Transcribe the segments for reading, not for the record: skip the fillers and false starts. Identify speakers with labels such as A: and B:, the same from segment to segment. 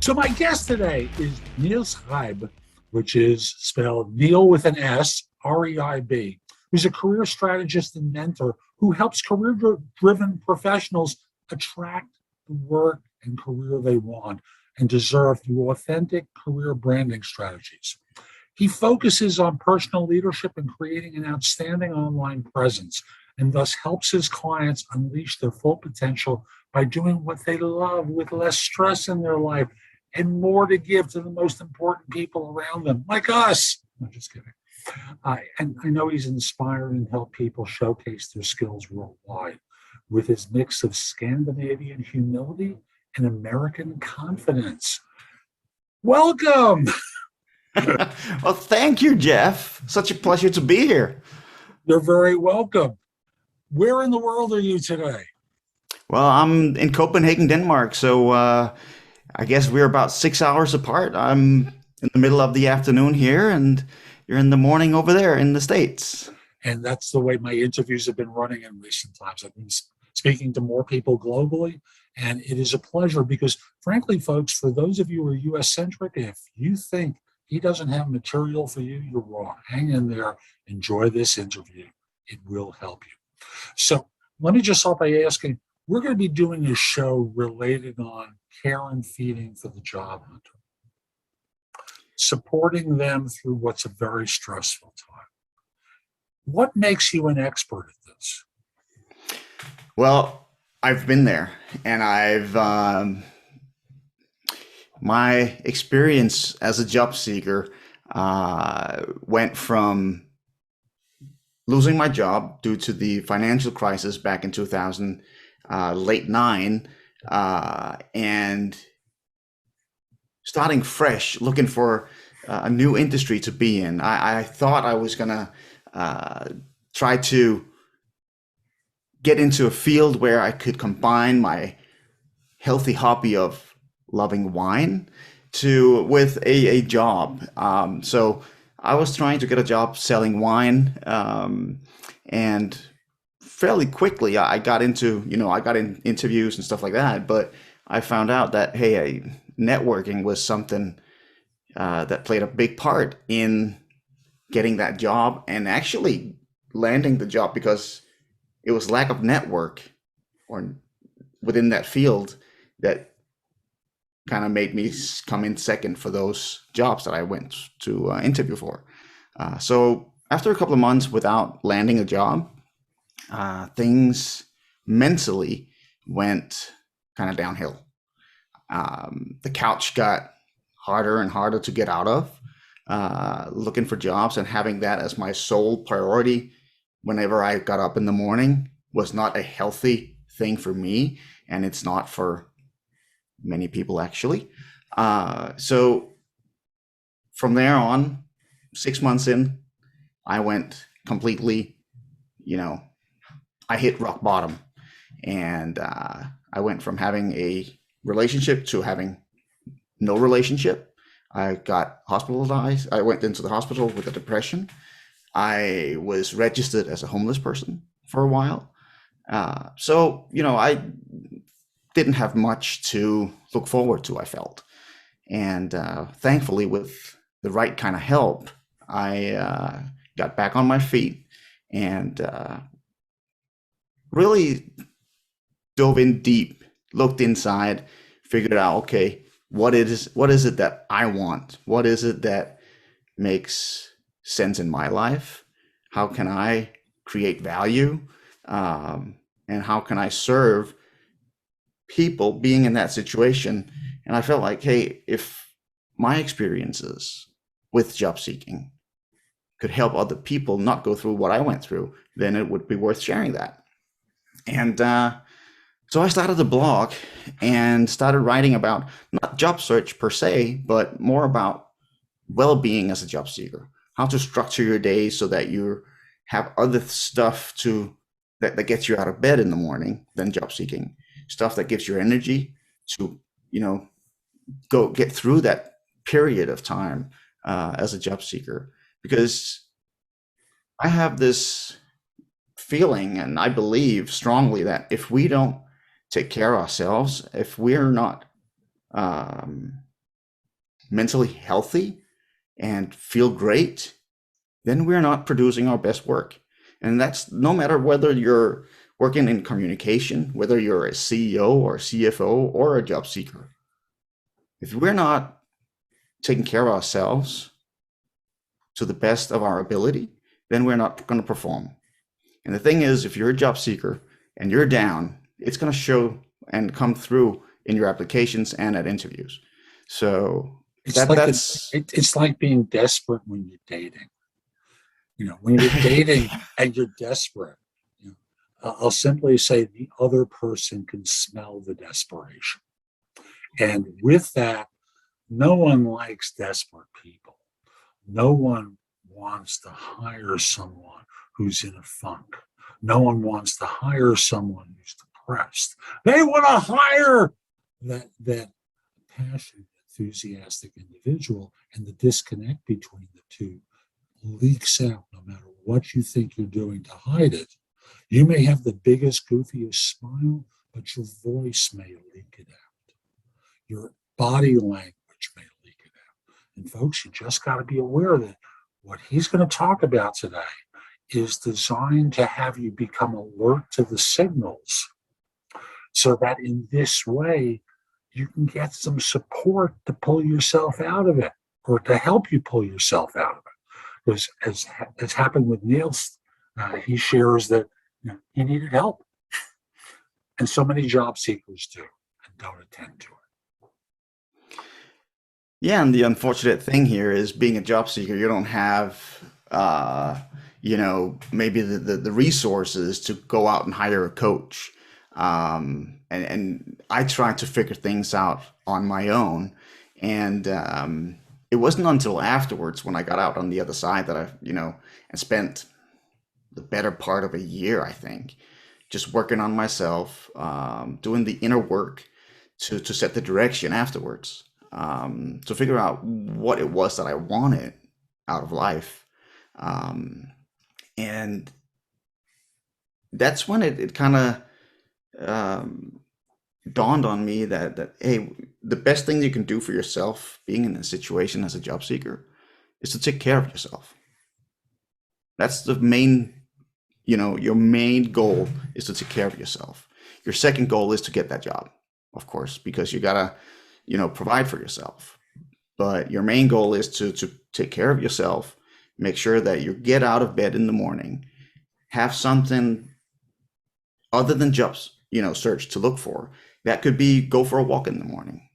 A: So my guest today is Niels Reib, which is spelled Neil with an S, Reib, who's a career strategist and mentor who helps career-driven professionals attract the work and career they want and deserve through authentic career branding strategies. He focuses on personal leadership and creating an outstanding online presence, and thus helps his clients unleash their full potential by doing what they love with less stress in their life and more to give to the most important people around them, like us. I'm just kidding. And I know he's inspired and helped people showcase their skills worldwide with his mix of Scandinavian humility and American confidence. Welcome.
B: Well, thank you, Jeff. Such a pleasure to be here.
A: You're very welcome. Where in the world are you today?
B: Well, I'm in Copenhagen, Denmark, so I guess we're about 6 hours apart. I'm in the middle of the afternoon here, and you're in the morning over there in the States.
A: And that's the way my interviews have been running in recent times. I've been speaking to more people globally, and it is a pleasure because, frankly, folks, for those of you who are US centric, if you think he doesn't have material for you, you're wrong. Hang in there, enjoy this interview. It will help you. So let me just start by asking, we're going to be doing a show related on care and feeding for the job hunter, supporting them through what's a very stressful time. What makes you an expert at this?
B: Well, I've been there, and my experience as a job seeker went from losing my job due to the financial crisis back in 2000, late 9, and starting fresh, looking for a new industry to be in. I thought I was gonna try to get into a field where I could combine my healthy hobby of loving wine with a job. So I was trying to get a job selling wine, and fairly quickly I got into, I got in interviews and stuff like that, but I found out that, hey, networking was something that played a big part in getting that job and actually landing the job, because it was lack of network or within that field that kind of made me come in second for those jobs that I went to interview for. So after a couple of months without landing a job, things mentally went kind of downhill. The couch got harder and harder to get out of, looking for jobs, and having that as my sole priority whenever I got up in the morning was not a healthy thing for me, and it's not for many people actually. So from there on, 6 months in, I went completely, I hit rock bottom, and I went from having a relationship to having no relationship. I got hospitalized. I went into the hospital with a depression. I was registered as a homeless person for a while. So, I didn't have much to look forward to, I felt. And thankfully, with the right kind of help, I got back on my feet and really dove in deep, looked inside, figured out, okay, what is it that I want? What is it that makes sense in my life? How can I create value? And how can I serve people being in that situation? And I felt like, hey, if my experiences with job seeking could help other people not go through what I went through, then it would be worth sharing that. And so I started a blog and started writing about not job search per se, but more about well-being as a job seeker, how to structure your day so that you have other stuff that gets you out of bed in the morning than job seeking, stuff that gives you energy to, go get through that period of time as a job seeker. Because I have this feeling, and I believe strongly, that if we don't take care of ourselves, if we're not mentally healthy and feel great, then we're not producing our best work. And that's no matter whether you're working in communication, whether you're a CEO or CFO or a job seeker. If we're not taking care of ourselves to the best of our ability, then we're not going to perform. And the thing is, if you're a job seeker and you're down, it's going to show and come through in your applications and at interviews. So
A: It's like being desperate when you're dating. When you're dating and you're desperate, I'll simply say the other person can smell the desperation. And with that, no one likes desperate people. No one wants to hire someone who's in a funk. No one wants to hire someone who's depressed. They want to hire that passionate, enthusiastic individual, and the disconnect between the two leaks out no matter what you think you're doing to hide it. You may have the biggest, goofiest smile, but your voice may leak it out. Your body language may leak it out. And folks, you just got to be aware that what he's going to talk about today is designed to have you become alert to the signals so that in this way, you can get some support to pull yourself out of it or to help you pull yourself out of it. Because as happened with Niels, he shares that he needed help. And so many job seekers do and don't attend to it.
B: Yeah, and the unfortunate thing here is being a job seeker, you don't have, maybe the resources to go out and hire a coach. And I tried to figure things out on my own. And it wasn't until afterwards when I got out on the other side that and spent the better part of a year, I think, just working on myself, doing the inner work to set the direction afterwards, to figure out what it was that I wanted out of life. And that's when it kind of dawned on me that hey, the best thing you can do for yourself being in a situation as a job seeker is to take care of yourself. That's the main, your main goal is to take care of yourself. Your second goal is to get that job, of course, because you gotta, provide for yourself. But your main goal is to take care of yourself, make sure that you get out of bed in the morning, have something other than jobs, search to look for. That could be go for a walk in the morning.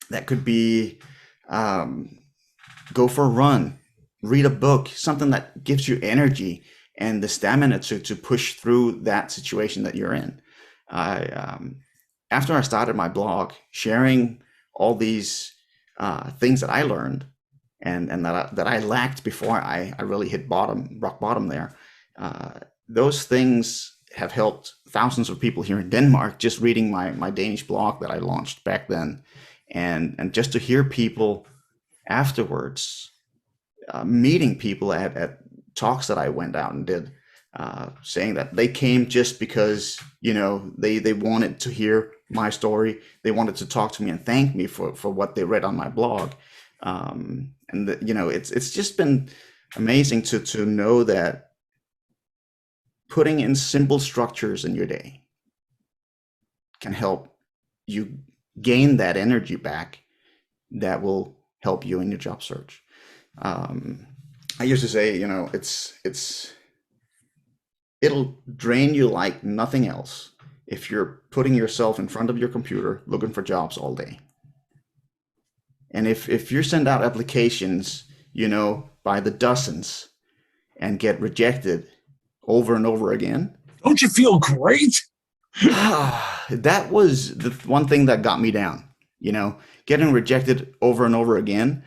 B: That could be go for a run, read a book, something that gives you energy and the stamina to push through that situation that you're in. After I started my blog, sharing all these things that I learned and that I lacked before I really hit rock bottom there, those things have helped thousands of people here in Denmark just reading my Danish blog that I launched back then. And just to hear people afterwards, meeting people at talks that I went out and did, saying that they came just because, they wanted to hear my story. They wanted to talk to me and thank me for what they read on my blog. It's just been amazing to know that putting in simple structures in your day can help you gain that energy back that will help you in your job search. I used to say, it'll drain you like nothing else if you're putting yourself in front of your computer looking for jobs all day. And if you send out applications, by the dozens and get rejected over and over again.
A: Don't you feel great?
B: That was the one thing that got me down, getting rejected over and over again,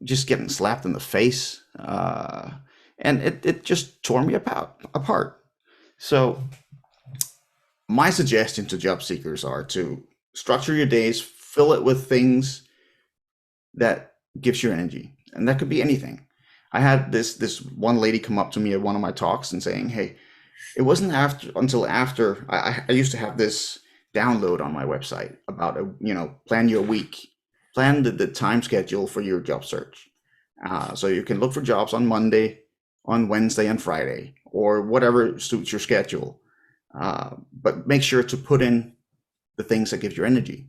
B: just getting slapped in the face. And it just tore me apart. So my suggestion to job seekers are to structure your days, fill it with things that gives you energy. And that could be anything. I had this one lady come up to me at one of my talks and saying, hey, it wasn't until after I used to have this download on my website about plan your week. plan the time schedule for your job search. So you can look for jobs on Monday, on Wednesday, and Friday, or whatever suits your schedule. But make sure to put in the things that give you energy.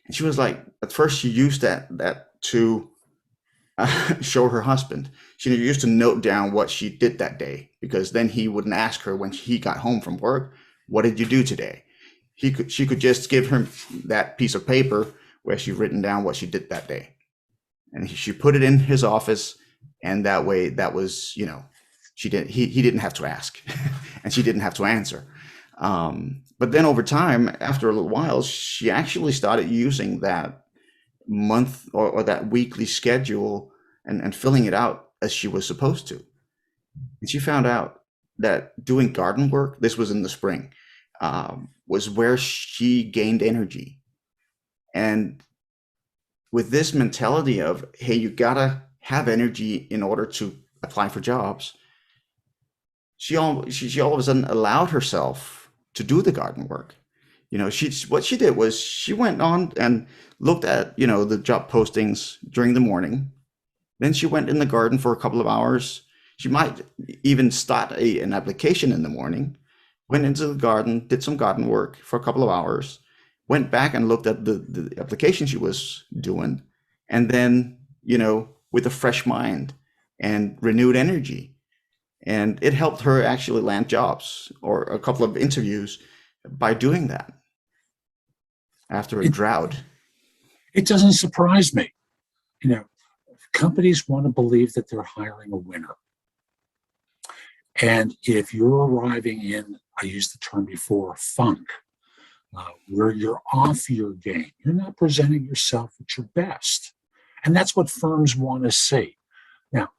B: And she was like, at first she used that to show her husband. She used to note down what she did that day, because then he wouldn't ask her when he got home from work, what did you do today? She could just give him that piece of paper where she'd written down what she did that day. And she put it in his office, and that way that was, he didn't have to ask and she didn't have to answer. But then over time, after a little while, she actually started using that month or that weekly schedule and filling it out as she was supposed to. And she found out that doing garden work, this was in the spring, was where she gained energy. And with this mentality of, hey, you gotta have energy in order to apply for jobs, she all of a sudden allowed herself to do the garden work. What she did was she went on and looked at, the job postings during the morning. Then she went in the garden for a couple of hours. She might even start an application in the morning, went into the garden, did some garden work for a couple of hours, went back and looked at the application she was doing, and then, with a fresh mind and renewed energy. And it helped her actually land jobs or a couple of interviews by doing that after a drought.
A: It doesn't surprise me. Companies want to believe that they're hiring a winner. And if you're arriving in, I used the term before, funk, where you're off your game, you're not presenting yourself at your best. And that's what firms want to see. Now,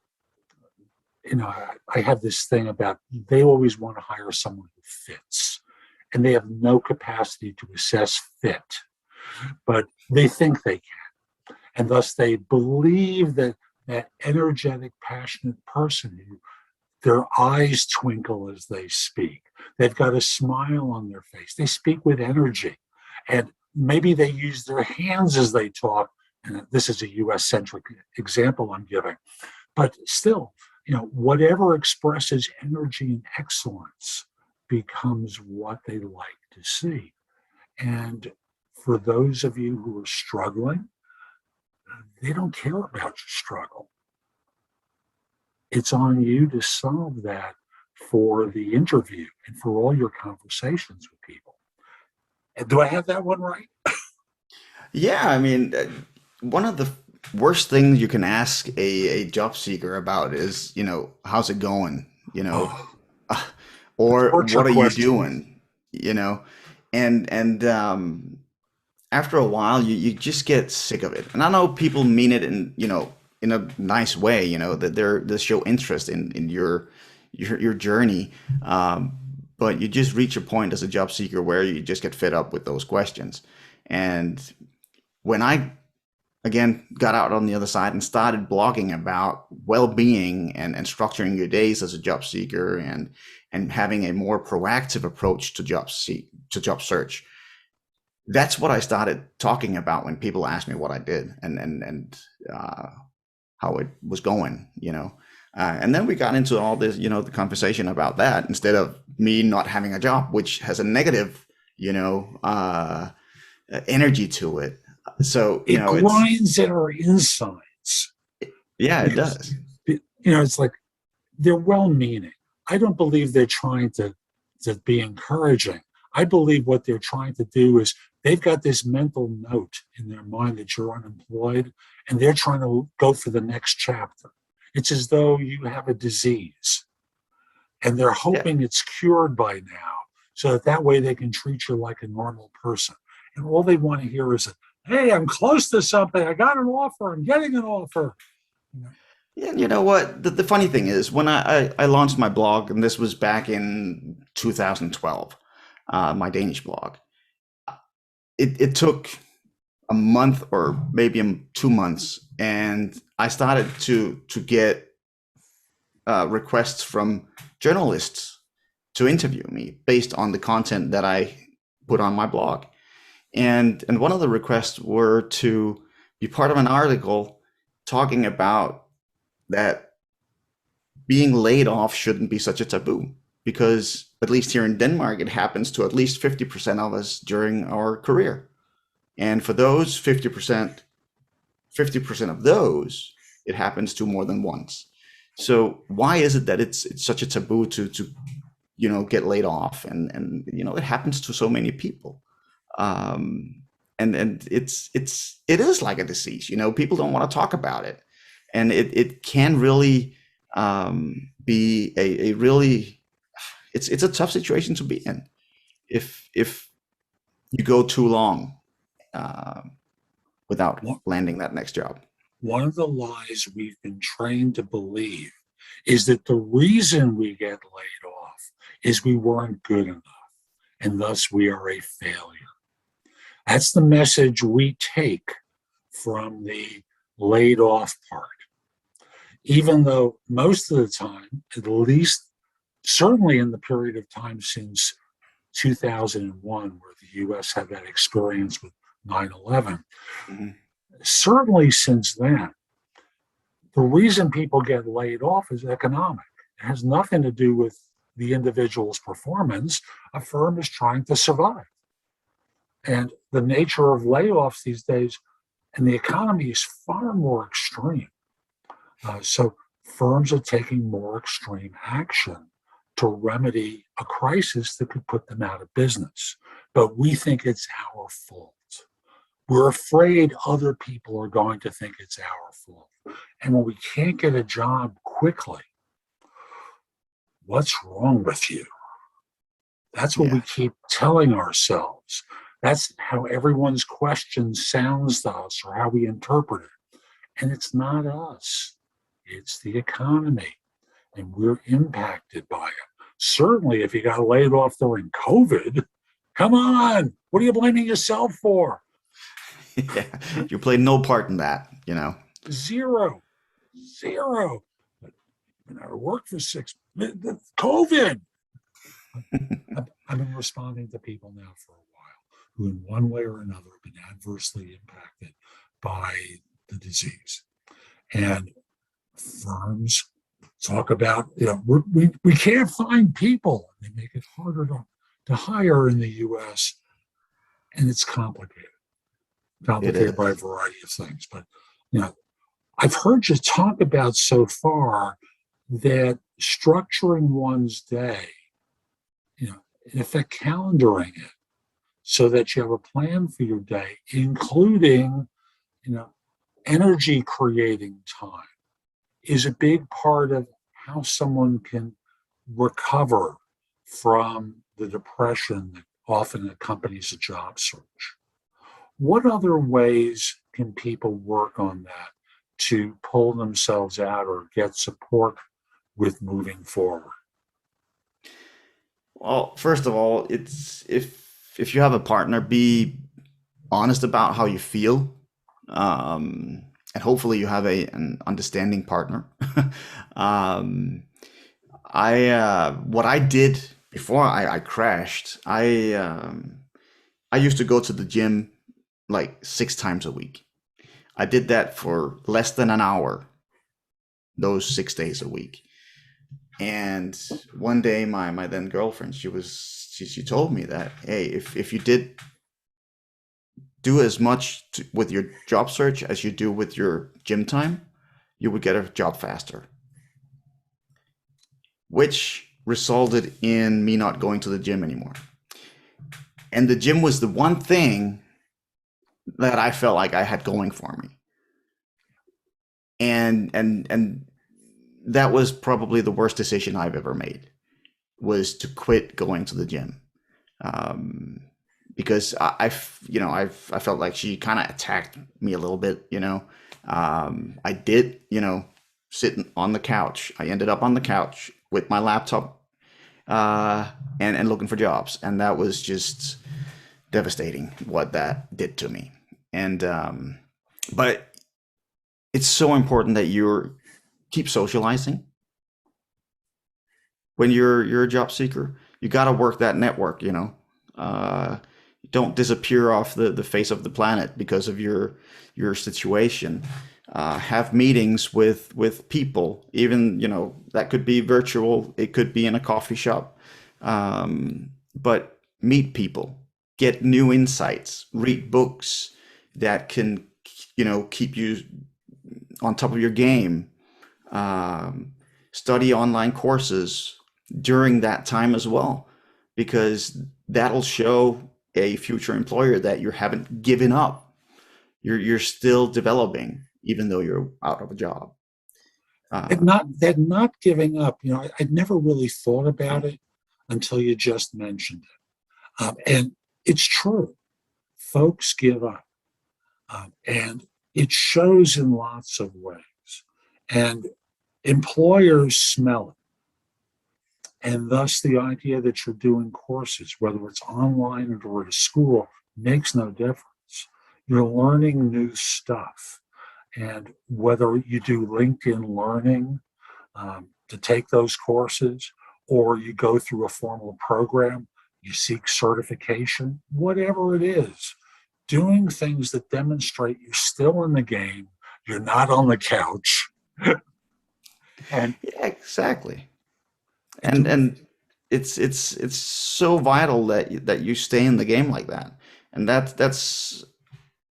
A: I have this thing about they always want to hire someone who fits, and they have no capacity to assess fit, but they think they can. And thus they believe that that energetic, passionate person, their eyes twinkle as they speak. They've got a smile on their face. They speak with energy. And maybe they use their hands as they talk. And this is a US-centric example I'm giving. But still, whatever expresses energy and excellence becomes what they like to see. And for those of you who are struggling, they don't care about your struggle. It's on you to solve that for the interview and for all your conversations with people. And do I have that one right?
B: Yeah, I mean, one of the worst things you can ask a job seeker about is, how's it going? Or what are you doing? And after a while, you just get sick of it. And I know people mean it in a nice way, that they show interest in your journey. But you just reach a point as a job seeker where you just get fed up with those questions. And when I, again, got out on the other side and started blogging about well-being and structuring your days as a job seeker and having a more proactive approach to job search, that's what I started talking about when people asked me what I did and how it was going, and then we got into all this, the conversation about that instead of me not having a job, which has a negative, energy to it. So,
A: it grinds at our insides.
B: Yeah, it does.
A: It's like they're well-meaning. I don't believe they're trying to be encouraging. I believe what they're trying to do is they've got this mental note in their mind that you're unemployed, and they're trying to go for the next chapter. It's as though you have a disease, and they're hoping it's cured by now, so that way they can treat you like a normal person. And all they want to hear is, hey, I'm close to something. I got an offer. I'm getting an offer.
B: Yeah, you know what? The funny thing is, when I launched my blog, and this was back in 2012, my Danish blog, it took a month or maybe 2 months, and I started to get requests from journalists to interview me based on the content that I put on my blog. And one of the requests were to be part of an article talking about that being laid off shouldn't be such a taboo, because at least here in Denmark, it happens to at least 50% of us during our career. And for those 50% of those, it happens to more than once. So why is it that it's such a taboo to get laid off? And it happens to so many people. And it is like a disease. People don't want to talk about it, and it can really be a really, it's a tough situation to be in if you go too long uh, without
A: One
B: landing that next job.
A: one of the lies we've been trained to believe is that the reason we get laid off is we weren't good enough, and thus we are a failure. That's the message we take from the laid off part. Even though most of the time, at least certainly in the period of time since 2001, where the US had that experience with 9/11,
B: Mm-hmm.
A: certainly since then, the reason people get laid off is economic. It has nothing to do with the individual's performance. A firm is trying to survive. And the nature of layoffs these days and the economy is far more extreme. So firms are taking more extreme action to remedy a crisis that could put them out of business. But we think it's our fault. We're afraid other people are going to think it's our fault. And when we can't get a job quickly, what's wrong with you? That's what we
B: Yeah.
A: keep telling ourselves. That's how everyone's question sounds to us, or how we interpret it. And it's not us, it's the economy. And we're impacted by it. Certainly, if you got laid off during COVID, come on, what are you blaming yourself for?
B: Yeah. You played no part in that.
A: Zero, zero. But I worked for COVID. I've been responding to people now for a while who, in one way or another, have been adversely impacted by the disease. And firms talk about, we can't find people. They make it harder to hire in the US, and it's complicated
B: It
A: by a
B: is.
A: variety of things. But, I've heard you talk about so far that structuring one's day, in effect, calendaring it so that you have a plan for your day, including, energy creating time, is a big part of how someone can recover from the depression that often accompanies a job search. What other ways can people work on that to pull themselves out or get support with moving forward?
B: Well, first of all, it's if you have a partner, be honest about how you feel, and hopefully you have an understanding partner. um, I what I did before I crashed, I used to go to the gym like 6 times a week. I did that for less than an hour, those 6 days a week. And one day, my then girlfriend, she told me that, hey, if you did do as much with your job search as you do with your gym time, you would get a job faster, which resulted in me not going to the gym anymore. And the gym was the one thing that I felt like I had going for me. And that was probably the worst decision I've ever made, was to quit going to the gym. Because I felt like she kind of attacked me a little bit. I did, sitting on the couch. I ended up on the couch with my laptop, and looking for jobs, and that was just devastating what that did to me. And but it's so important that you keep socializing. When you're a job seeker, you got to work that network. Uh, don't disappear off the face of the planet because of your situation. Have meetings with people, even, that could be virtual, it could be in a coffee shop. But meet people, get new insights, read books that can, keep you on top of your game. Um, Study online courses during that time as well, because that'll show a future employer that you haven't given up. You're still developing, even though you're out of a job. Uh,
A: They're not giving up. I'd never really thought about it until you just mentioned it. And it's true. Folks give up. And it shows in lots of ways. And employers smell it. And thus, the idea that you're doing courses, whether it's online or at a school, makes no difference. You're learning new stuff. And whether you do LinkedIn Learning to take those courses, or you go through a formal program, you seek certification, whatever it is, doing things that demonstrate you're still in the game, you're not on the couch, and
B: yeah, exactly. and
A: doing.
B: and it's so vital that you stay in the game like that. And that's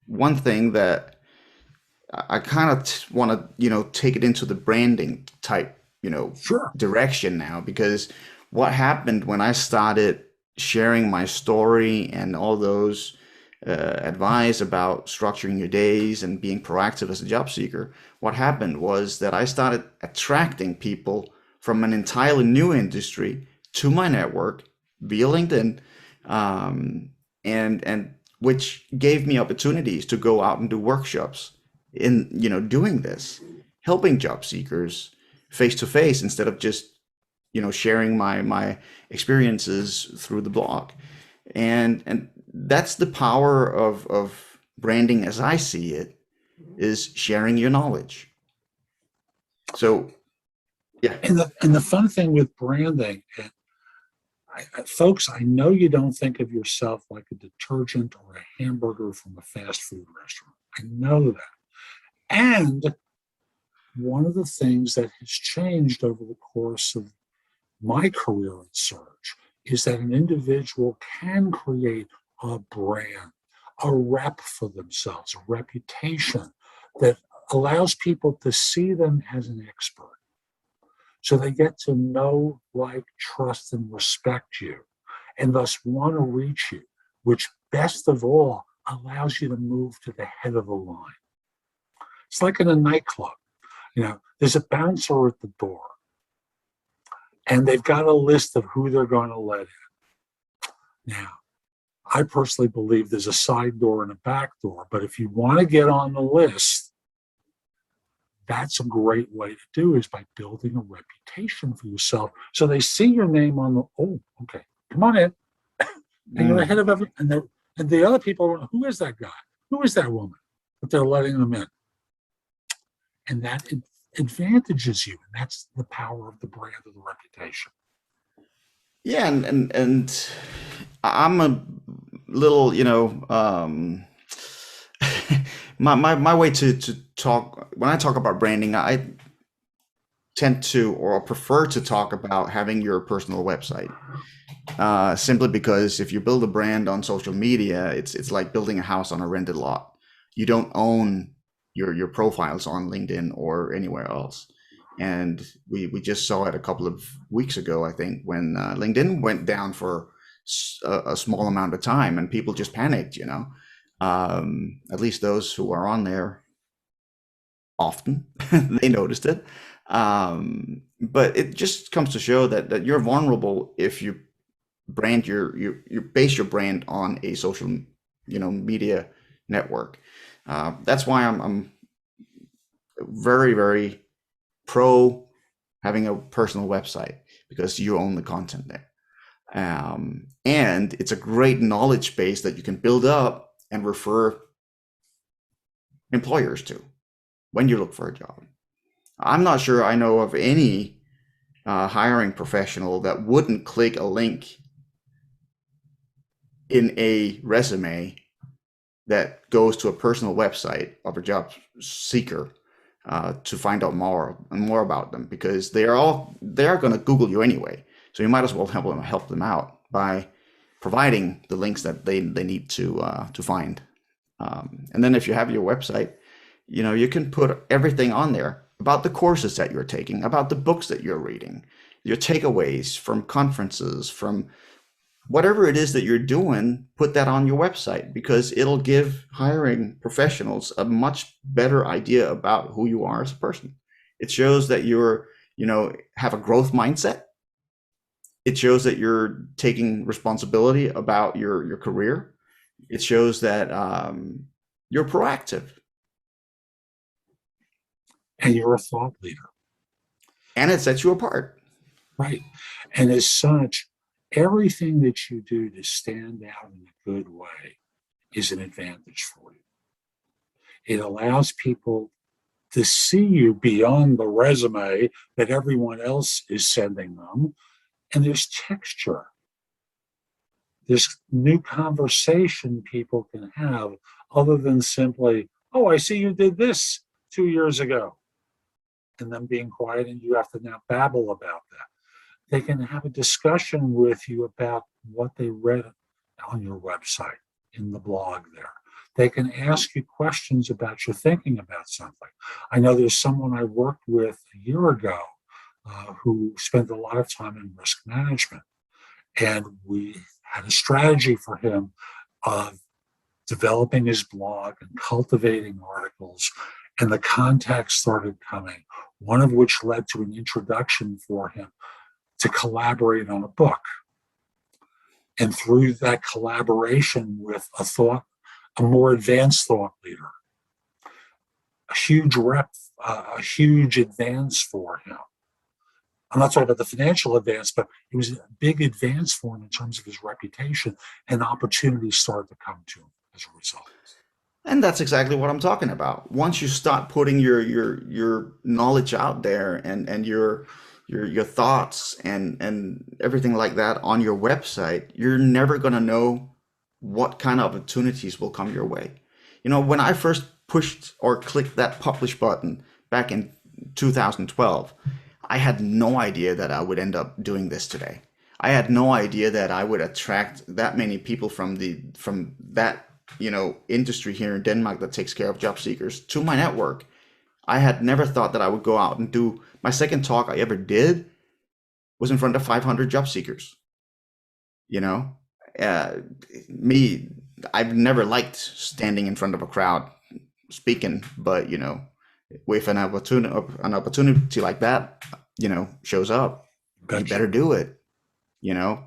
B: one thing that I kind of want to, take it into the branding type,
A: Sure.
B: direction now, because what happened when I started sharing my story and all those advice about structuring your days and being proactive as a job seeker, what happened was that I started attracting people from an entirely new industry to my network via LinkedIn, um, and which gave me opportunities to go out and do workshops in, doing this, helping job seekers face to face instead of just, sharing my experiences through the blog. And that's the power of branding as I see it, is sharing your knowledge. So yeah.
A: And the fun thing with branding, folks, I know you don't think of yourself like a detergent or a hamburger from a fast food restaurant. I know that. And one of the things that has changed over the course of my career in search is that an individual can create a brand, a rep for themselves, a reputation that allows people to see them as an expert. So they get to know, like, trust, and respect you, and thus want to reach you, which best of all allows you to move to the head of the line. It's like in a nightclub. There's a bouncer at the door, and they've got a list of who they're going to let in. Now, I personally believe there's a side door and a back door, but if you want to get on the list, that's a great way to do, is by building a reputation for yourself. So they see your name on the, oh, okay, come on in. And you're ahead of everyone. And the other people, who is that guy? Who is that woman? But they're letting them in. And that advantages you. And that's the power of the brand, of the reputation.
B: Yeah, and I'm a little, my way to talk when I talk about branding, I tend to, or prefer to talk about having your personal website. Simply because if you build a brand on social media, it's like building a house on a rented lot. You don't own your profiles on LinkedIn or anywhere else. And we just saw it a couple of weeks ago, I think, when LinkedIn went down for a small amount of time, and people just panicked. At least those who are on there often, they noticed it. But it just comes to show that you're vulnerable if you brand you base your brand on a social media network. That's why I'm very, very pro having a personal website, because you own the content there. And it's a great knowledge base that you can build up and refer employers to when you look for a job. I'm not sure I know of any hiring professional that wouldn't click a link in a resume that goes to a personal website of a job seeker to find out more and more about them, because they are going to Google you anyway. So you might as well help them out by providing the links that they need to find. And then if you have your website, you can put everything on there about the courses that you're taking, about the books that you're reading, your takeaways from conferences, from whatever it is that you're doing. Put that on your website, because it'll give hiring professionals a much better idea about who you are as a person. It shows that you're, have a growth mindset. It shows that you're taking responsibility about your career. It shows that you're proactive.
A: And you're a thought leader.
B: And it sets you apart.
A: Right. And as such, everything that you do to stand out in a good way is an advantage for you. It allows people to see you beyond the resume that everyone else is sending them. And there's texture. There's new conversation people can have other than simply, oh, I see you did this 2 years ago. And them being quiet, and you have to now babble about that. They can have a discussion with you about what they read on your website, in the blog there. They can ask you questions about your thinking about something. I know there's someone I worked with a year ago who spent a lot of time in risk management. And we had a strategy for him of developing his blog and cultivating articles. And the contacts started coming, one of which led to an introduction for him to collaborate on a book. And through that collaboration with a more advanced thought leader, a huge advance for him. I'm not talking about the financial advance, but it was a big advance for him in terms of his reputation, and opportunities started to come to him as a result.
B: And that's exactly what I'm talking about. Once you start putting your knowledge out there, and your thoughts and everything like that on your website, you're never going to know what kind of opportunities will come your way. When I first pushed or clicked that publish button back in 2012, I had no idea that I would end up doing this today. I had no idea that I would attract that many people from that industry here in Denmark that takes care of job seekers to my network. I had never thought that I would go out and do my second talk I ever did was in front of 500 job seekers. I've never liked standing in front of a crowd speaking, but with an opportunity like that, shows up, you better do it,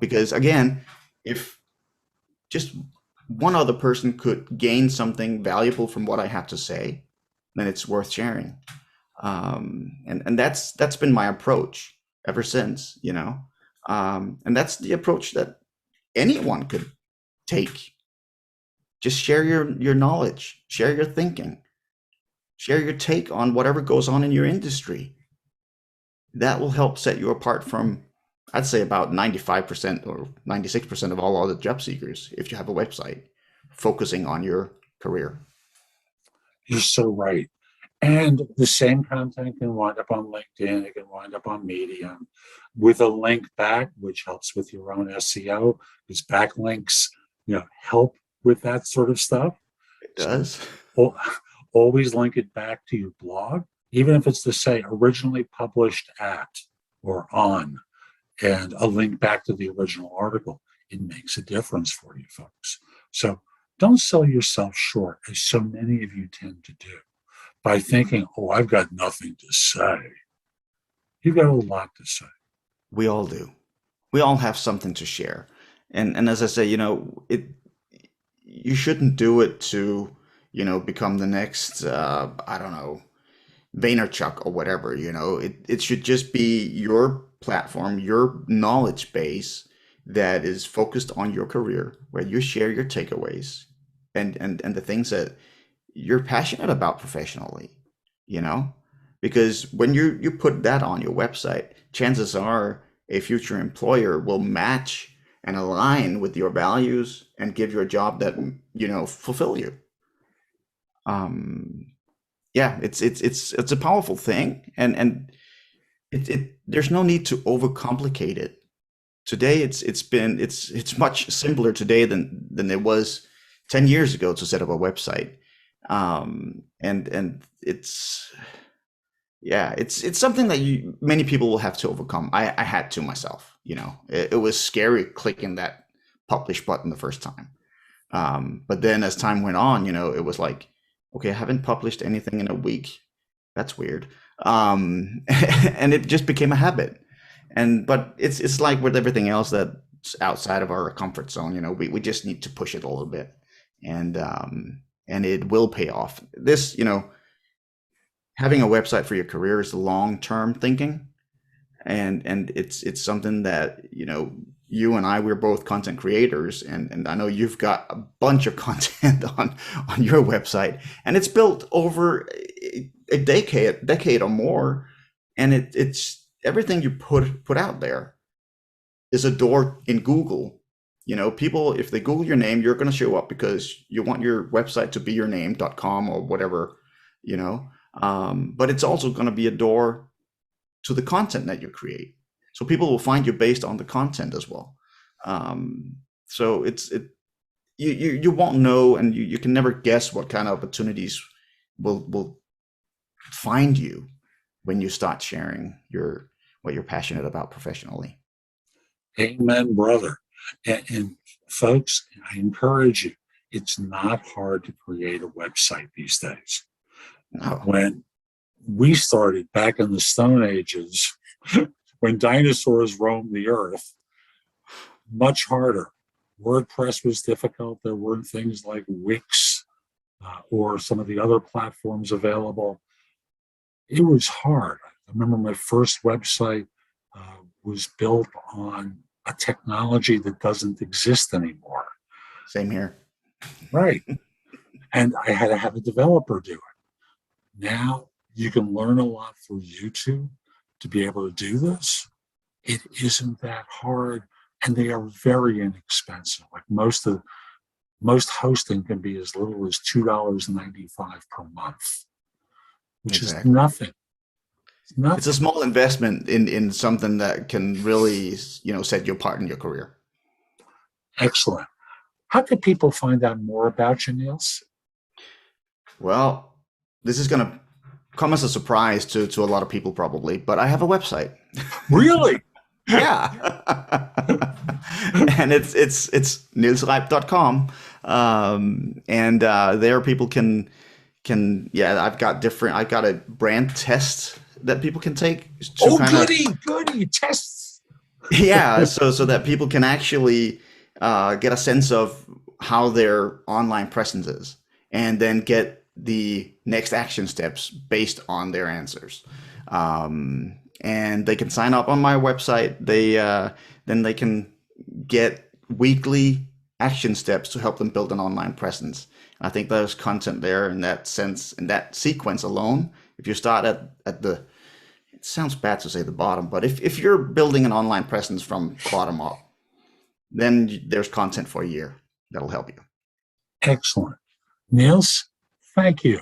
B: because again, if just one other person could gain something valuable from what I have to say, then it's worth sharing. And that's been my approach ever since, and that's the approach that anyone could take. Just share your knowledge, share your thinking, share your take on whatever goes on in your industry. That will help set you apart from, I'd say, about 95% or 96% of all other job seekers if you have a website focusing on your career.
A: You're so right. And the same content can wind up on LinkedIn, it can wind up on Medium with a link back, which helps with your own SEO, because backlinks, help with that sort of stuff.
B: It does.
A: So, always link it back to your blog, even if it's to say originally published at or on, and a link back to the original article. It makes a difference for you folks. So don't sell yourself short, as so many of you tend to do, by thinking, oh, I've got nothing to say. You've got a lot to say.
B: We all do. We all have something to share. And as I say, you shouldn't do it to, become the next, I don't know, Vaynerchuk or whatever. It should just be your platform, your knowledge base that is focused on your career, where you share your takeaways and the things that you're passionate about professionally, because when you put that on your website, chances are a future employer will match and align with your values and give you a job that, fulfill you. Yeah, it's a powerful thing, and there's no need to overcomplicate it. Today, it's much simpler today than it was 10 years ago to set up a website. And it's, yeah, it's something that many people will have to overcome. I had to myself, it was scary clicking that publish button the first time. But then as time went on, it was like, okay, I haven't published anything in a week. That's weird. And it just became a habit. But it's like with everything else that's outside of our comfort zone, we just need to push it a little bit, and it will pay off. This, having a website for your career is long-term thinking, and it's something that, you and I, we're both content creators, and I know you've got a bunch of content on your website, and it's built over a decade or more, and it's everything you put out there is a door in Google. People, if they Google your name, you're going to show up because you want your website to be your name.com or whatever, but it's also going to be a door to the content that you create. So people will find you based on the content as well. So you won't know, and you can never guess what kind of opportunities will find you when you start sharing what you're passionate about professionally.
A: Amen, brother. And folks, I encourage you, it's not hard to create a website these days.
B: No.
A: When we started back in the Stone Ages, when dinosaurs roamed the earth, much harder. WordPress was difficult. There weren't things like Wix or some of the other platforms available. It was hard. I remember my first website was built on a technology that doesn't exist anymore.
B: Same here.
A: Right. And I had to have a developer do it. Now you can learn a lot through YouTube to be able to do this. It isn't that hard, and they are very inexpensive. Like most hosting can be as little as $2.95 per month, which is nothing. It's nothing.
B: It's a small investment in something that can really, set you apart in your career.
A: Excellent. How can people find out more about you, Niels?
B: Well, this is going to come as a surprise to a lot of people probably, but I have a website.
A: Really?
B: Yeah. And it's nielsreib.com. And there people can I've got a brand test that people can take.
A: Goody tests.
B: Yeah, so that people can actually get a sense of how their online presence is, and then get the next action steps based on their answers. And they can sign up on my website. Then they can get weekly action steps to help them build an online presence. And I think there's content there in that sense, in that sequence alone. If you start at the, it sounds bad to say the bottom, but if you're building an online presence from bottom up, then there's content for a year that'll help you.
A: Excellent. Niels, thank you.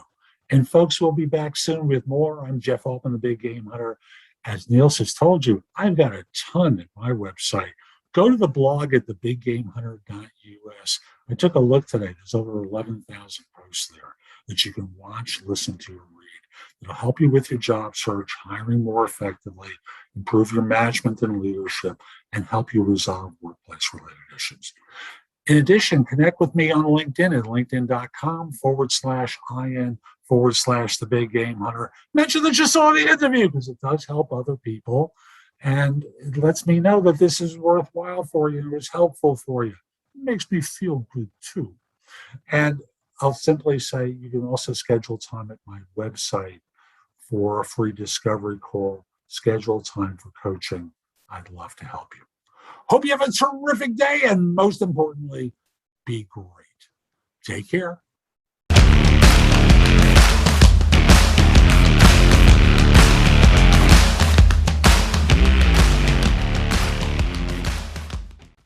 A: And folks, we'll be back soon with more. I'm Jeff Altman, the Big Game Hunter. As Niels has told you, I've got a ton at my website. Go to the blog at thebiggamehunter.us. I took a look today. There's over 11,000 posts there that you can watch, listen to, and read. It'll help you with your job search, hiring more effectively, improve your management and leadership, and help you resolve workplace-related issues. In addition, connect with me on LinkedIn at linkedin.com/IN/the Big Game Hunter. Mention that you saw the interview because it does help other people. And it lets me know that this is worthwhile for you and was helpful for you. It makes me feel good too. And I'll simply say you can also schedule time at my website for a free discovery call, schedule time for coaching. I'd love to help you. Hope you have a terrific day, and most importantly, be great. Take care.